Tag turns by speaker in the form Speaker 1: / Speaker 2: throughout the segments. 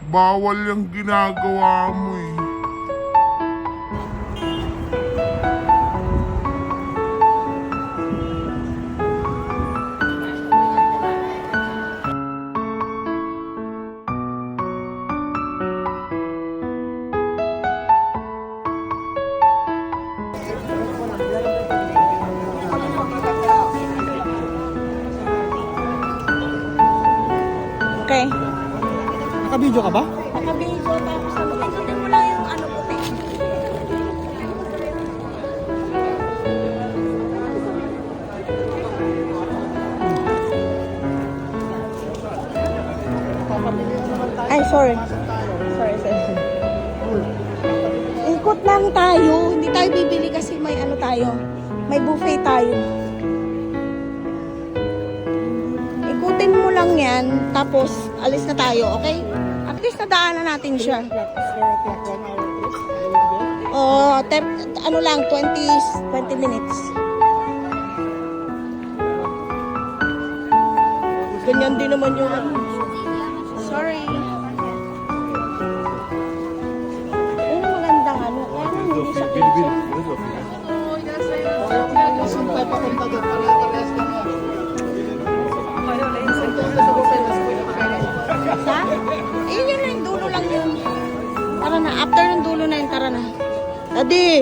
Speaker 1: Bawal yung ginagawa mo eh.
Speaker 2: Okay.
Speaker 3: Naka-video ka ba?
Speaker 2: Naka-video, tapos ikutin mo lang yung ano puti. Ay, sorry. Sorry. Ikot lang tayo. Hindi tayo bibili kasi may ano tayo. May buffet tayo. Ikutin mo lang yan, tapos alis na tayo, okay? At least nadaanan natin siya. Oo, ano lang, 20 minutes. Ganyan din naman yung ano. Sorry. Ayun ang magandang ano. Kaya lang hindi siya kitchen. Sa? Ayun yun lang, dulo lang yun. Tara na, after ng dulo na yun, tara na. Daddy!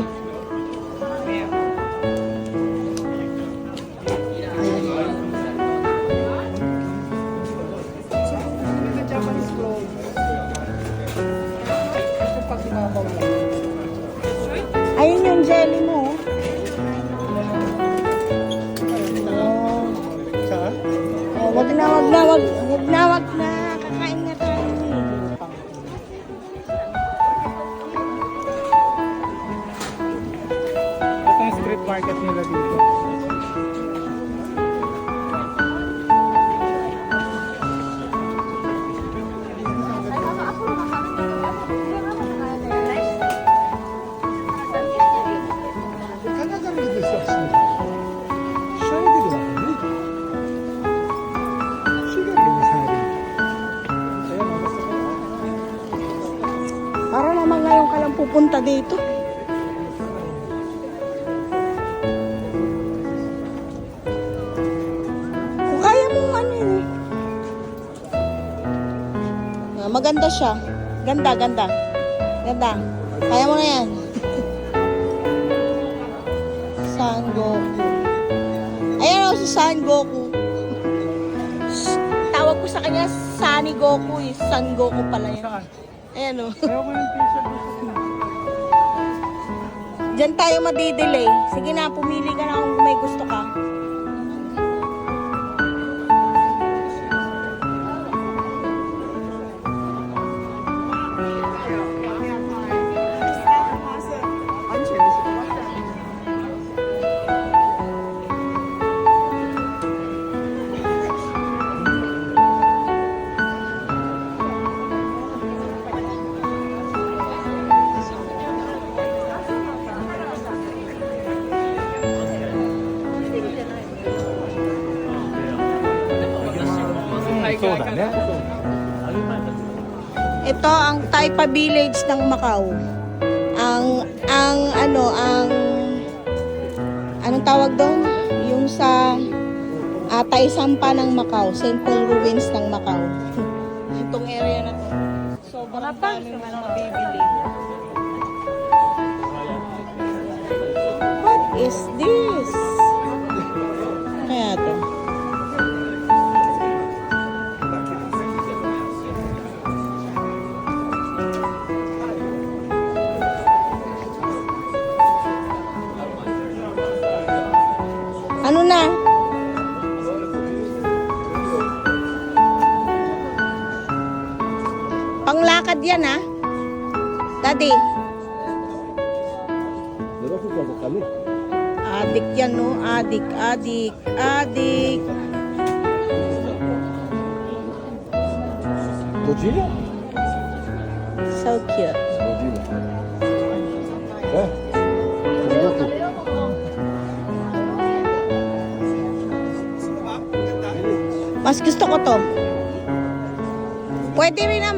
Speaker 2: Ayun yung jelly mo.
Speaker 3: Saan?
Speaker 2: Oh, wag na. Kakain na tayo.
Speaker 3: Ito yung street market nila dito.
Speaker 2: Para naman ngayon ka lang pupunta dito. Kung kaya mong ano yun eh. Maganda siya. Ganda. Kaya mo na yan. San Goku. Ayan o si San Goku. Tawag ko sa kanya Sunny Goku eh. San Goku pala yan. Ayan o.
Speaker 3: Ayaw ko yung t-shirt.
Speaker 2: Diyan tayo madidelay. Sige na, pumili ka na kung may gusto ka. Ito ang Taipa Village ng Macau. Anong tawag doon? Yung sa Taisampa ng Macau, St. Paul Ruins ng Macau. Itong area na to. Sobrang dami mo nang mabibili. What is this? Kaya to. Ano na? Panglakad yan ha? Daddy. Adik yan no? Adik.
Speaker 3: Godzilla?
Speaker 2: So cute. Mas gusto ko to. Pwede rin naman.